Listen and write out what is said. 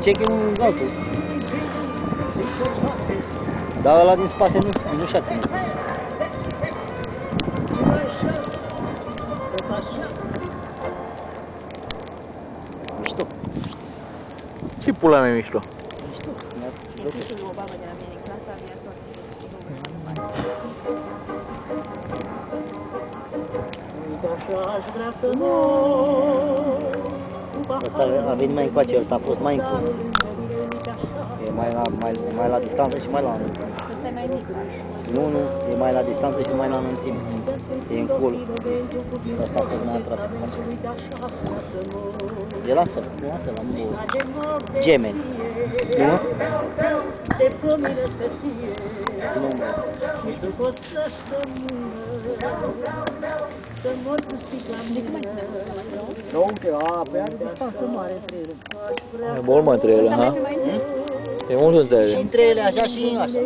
Ce e un altul. Dar ăla din spate nu și-a ținut. Mișto. Ce pula mea mișto? Mișto. Este și o babă de la mine în clasa, mi-a tot. Ăsta a venit mai încoace, ăsta a fost mai încolo. E mai la distanță și mai la înălțime. Ăsta e mai mic. Nu, e mai la distanță și mai la înălțime. E încolo. Ăsta a fost mai aproape. E la fel, gemeni. Nu? Ține un băi. Nu, că pe are distanță mare între ele. E mult mai între ele, ha? E mult între ele. Și între ele așa și așa.